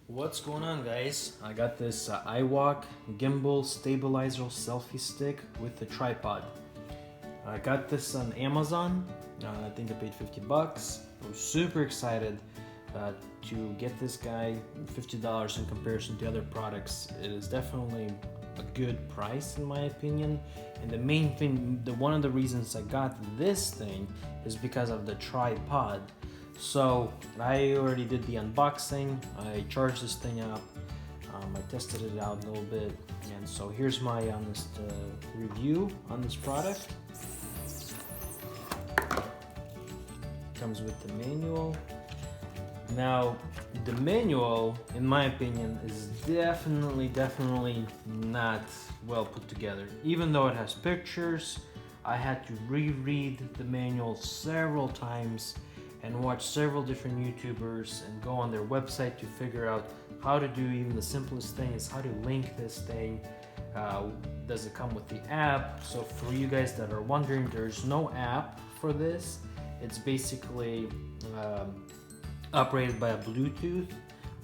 What's going on, guys? I got this iWALK Gimbal Stabilizer Selfie Stick with a tripod. I got this on Amazon. I think I paid $50. I was super excited to get this guy. $50 in comparison to other products. It is definitely a good price in my opinion. And the main thing, one of the reasons I got this thing is because of the tripod. So I already did the unboxing. I charged this thing up. I tested it out a little bit, and so here's my honest review on this product. Comes with the manual. Now, the manual, in my opinion, is definitely not well put together. Even though it has pictures, I had to reread the manual several times and watch several different YouTubers and go on their website to figure out how to do even the simplest thing is how to link this thing. Does it come with the app? So for you guys that are wondering, there's no app for this. It's basically operated by a Bluetooth.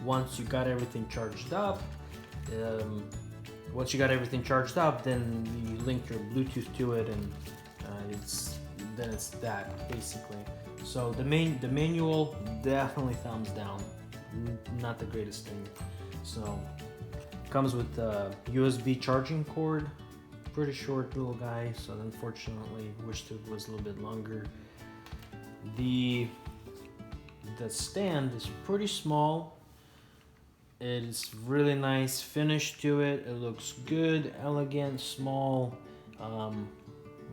Once you got everything charged up, then you link your Bluetooth to it, and it's that basically. So the manual, definitely thumbs down. Not the greatest thing. So comes with a USB charging cord. Pretty short little guy, so unfortunately wished it was a little bit longer. The stand is pretty small. It is really nice finish to it. It looks good, elegant, small.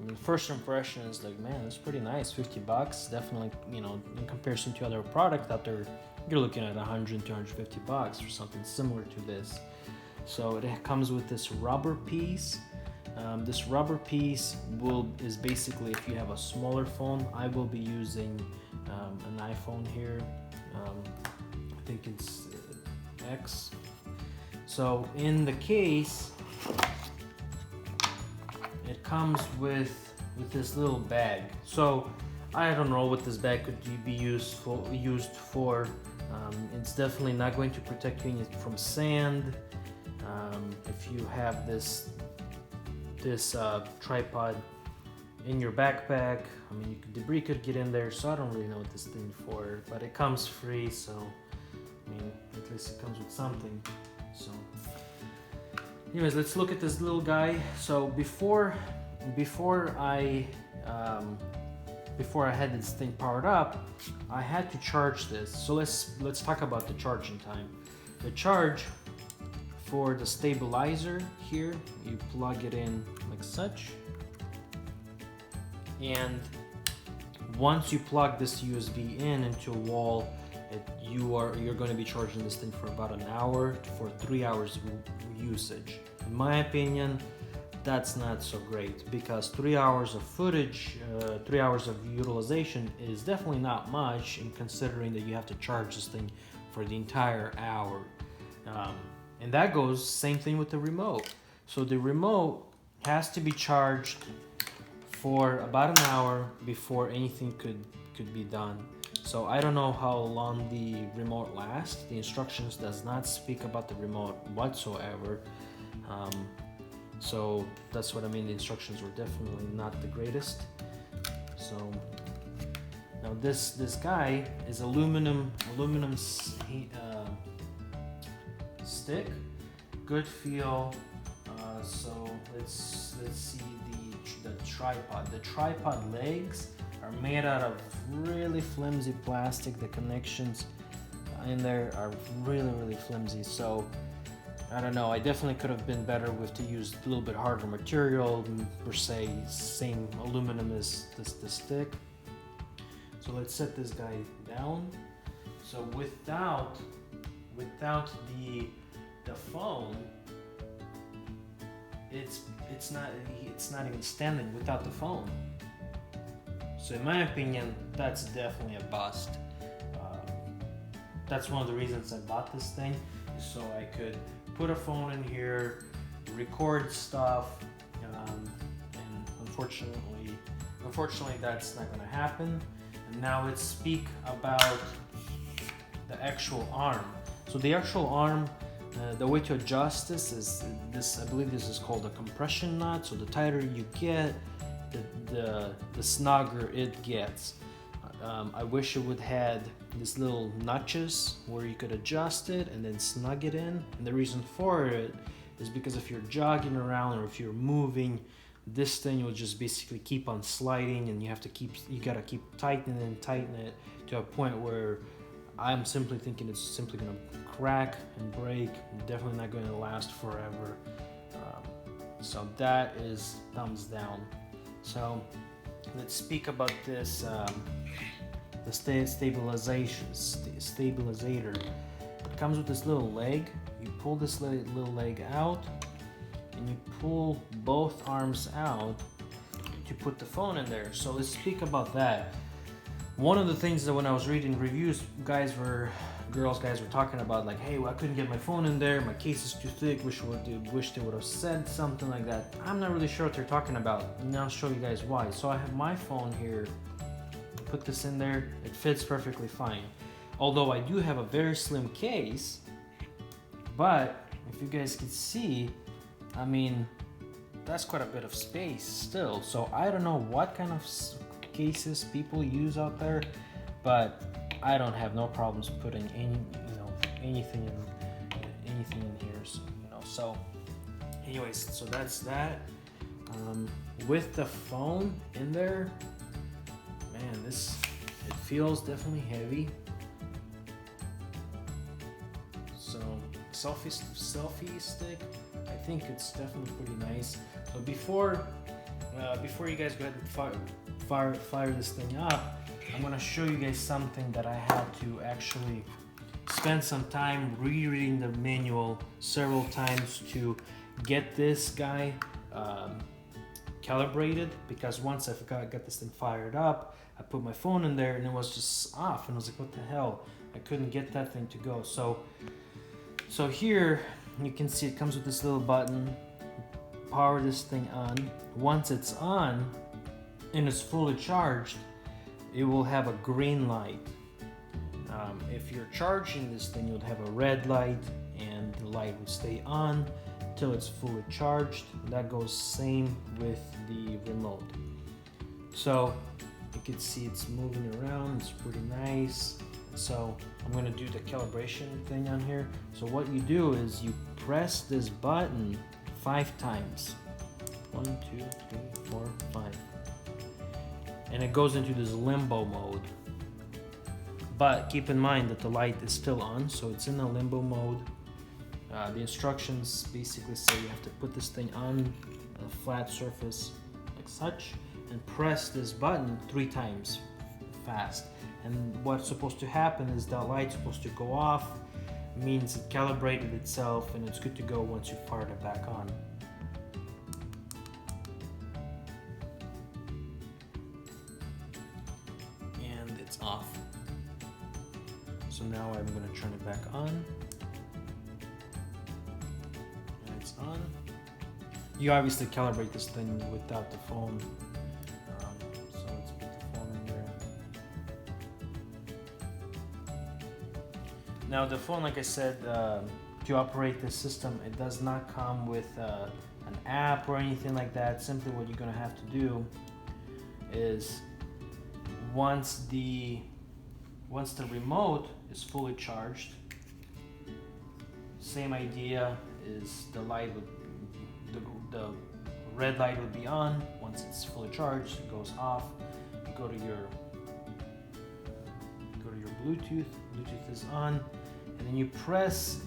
The first impression is like, man, it's pretty nice. $50, definitely, in comparison to other product out there, you're looking at $100, $250 for something similar to this. So it comes with this rubber piece. This rubber piece is basically, if you have a smaller phone, I will be using an iPhone here. I think it's X. So in the case, it comes with this little bag. So I don't know what this bag could be used for. It's definitely not going to protect you from sand. If you have this tripod in your backpack, I mean, debris could get in there. So I don't really know what this thing for, but it comes free. So I mean, at least it comes with something. So anyways, let's look at this little guy. So before I had this thing powered up, I had to charge this. So let's talk about the charging time. The charge for the stabilizer here, you plug it in like such, and once you plug this USB into a wall, you're going to be charging this thing for about an hour for 3 hours of usage. In my opinion, that's not so great, because 3 hours of footage, 3 hours of utilization is definitely not much, in considering that you have to charge this thing for the entire hour. And that goes same thing with the remote. So the remote has to be charged for about an hour before anything could be done. So I don't know how long the remote lasts. The instructions does not speak about the remote whatsoever. So that's what I mean. The instructions were definitely not the greatest. So now this guy is aluminum stick. Good feel. So let's see the tripod. The tripod legs are made out of really flimsy plastic. The connections in there are really flimsy. So I don't know. I definitely could have been better to use a little bit harder material, per se, same aluminum as the stick. So let's set this guy down. So without the phone, it's not even standing without the phone. So in my opinion, that's definitely a bust. That's one of the reasons I bought this thing, so I could put a phone in here, record stuff, and unfortunately that's not going to happen. And now let's speak about the actual arm. So the actual arm, the way to adjust this is this. I believe this is called a compression knot. So the tighter you get, the snugger it gets. I wish it would had these little notches where you could adjust it and then snug it in. And the reason for it is because if you're jogging around or if you're moving, this thing will just basically keep on sliding, and you gotta keep tightening and tighten it to a point where I'm simply thinking it's simply gonna crack and break. Definitely not going to last forever. So that is thumbs down. So let's speak about this. The stabilizator. It comes with this little leg. You pull this little leg out, and you pull both arms out to put the phone in there. So let's speak about that. One of the things that when I was reading reviews, guys were talking about, like, hey, well, I couldn't get my phone in there, my case is too thick, wish they would have said something like that. I'm not really sure what they're talking about, and I'll show you guys why. So I have my phone here, put this in there, it fits perfectly fine. Although I do have a very slim case, but if you guys can see, I mean, that's quite a bit of space still. So I don't know what kind of cases people use out there, but I don't have no problems putting anything in here. So anyways, so that's that. With the phone in there, man, it feels definitely heavy. So selfie stick, I think it's definitely pretty nice. So before you guys go ahead and fire this thing up, I'm gonna show you guys something that I had to actually spend some time rereading the manual several times to get this guy calibrated, because once I got this thing fired up, I put my phone in there and it was just off, and I was like, what the hell? I couldn't get that thing to go. So here you can see it comes with this little button. Power this thing on. Once it's on and it's fully charged, it will have a green light. If you're charging this thing, you'll have a red light, and the light will stay on until it's fully charged. That goes same with the remote. So you can see it's moving around, it's pretty nice. So I'm going to do the calibration thing on here. So what you do is you press this button 5 times. 1, 2, 3, 4, 5. And it goes into this limbo mode. But keep in mind that the light is still on, so it's in a limbo mode. The instructions basically say you have to put this thing on a flat surface like such and press this button 3 times fast. And what's supposed to happen is that light's supposed to go off, means it calibrated itself and it's good to go once you fire it back on. And it's off. So now I'm going to turn it back on. And it's on. You obviously calibrate this thing without the phone. So let's put the phone in there. Now the phone, like I said, to operate this system, it does not come with an app or anything like that. Simply what you're going to have to do is once the remote is fully charged, same idea is the light would, the red light would be on. Once it's fully charged, it goes off. You go to your Bluetooth. Bluetooth is on, and then you press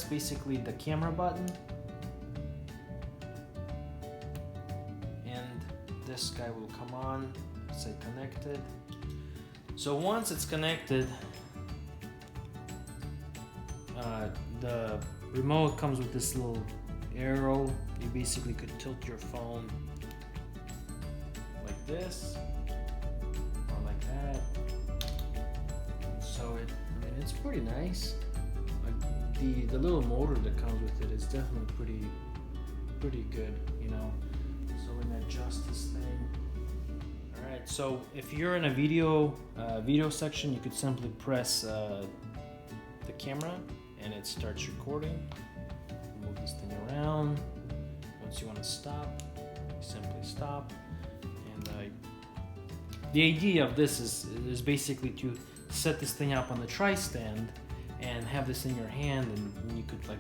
basically the camera button, and this guy will come on. Say connected. So once it's connected, the remote comes with this little arrow. You basically could tilt your phone like this or like that. So it's pretty nice. Like the little motor that comes with it is definitely pretty good, you know. So we're gonna adjust this thing. All right. So if you're in a video section, you could simply press the camera and it starts recording. Move this thing around. Once you want to stop, you simply stop. And the idea of this is basically to set this thing up on the tri-stand and have this in your hand, and you could like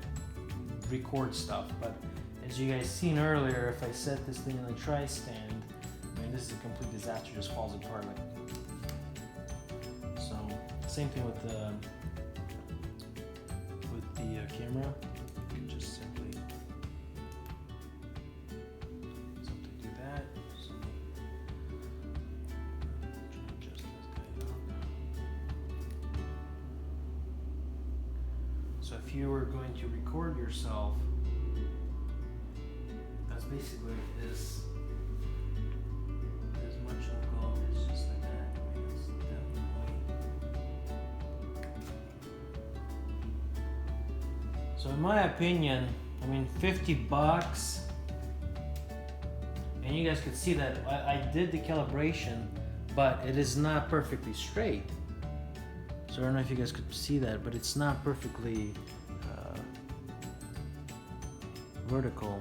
record stuff. But as you guys seen earlier, if I set this thing on the tri-stand, I mean, this is a complete disaster, just falls apart. Like, so same thing with the camera. You can just simply do that. So, try to adjust this guy up. So if you were going to record yourself, that's basically what it is. As much alcohol is just like that. I mean, it's definitely. So in my opinion, I mean, $50, and you guys could see that I did the calibration, but it is not perfectly straight. So I don't know if you guys could see that, but it's not perfectly vertical.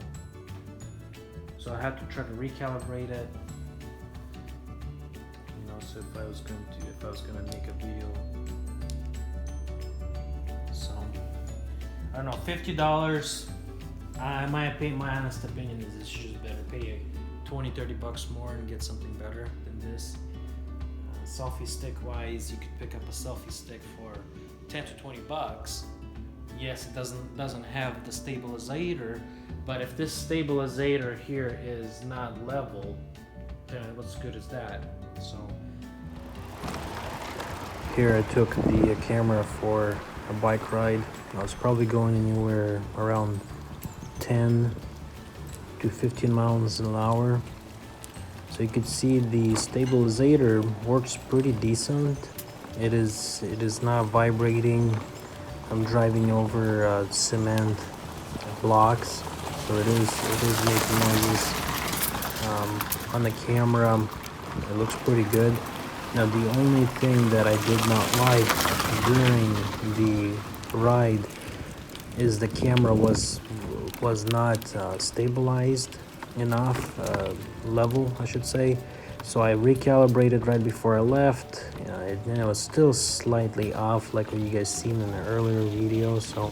So I had to try to recalibrate it. You know, so if I was gonna make a video. So I don't know, $50. My honest opinion is this should better pay $20-30 more and get something better than this. Selfie stick wise, you could pick up a selfie stick for $10-20. Yes, it doesn't have the stabilizer, but if this stabilizer here is not level, then what's good is that? So here I took the camera for a bike ride. I was probably going anywhere around 10 to 15 miles an hour. So you could see the stabilizer works pretty decent. It is not vibrating. I'm driving over cement blocks, so it is making noises. On the camera, it looks pretty good. Now the only thing that I did not like during the ride is the camera was not stabilized enough, level I should say. So I recalibrated right before I left. It was still slightly off, like what you guys seen in the earlier video. So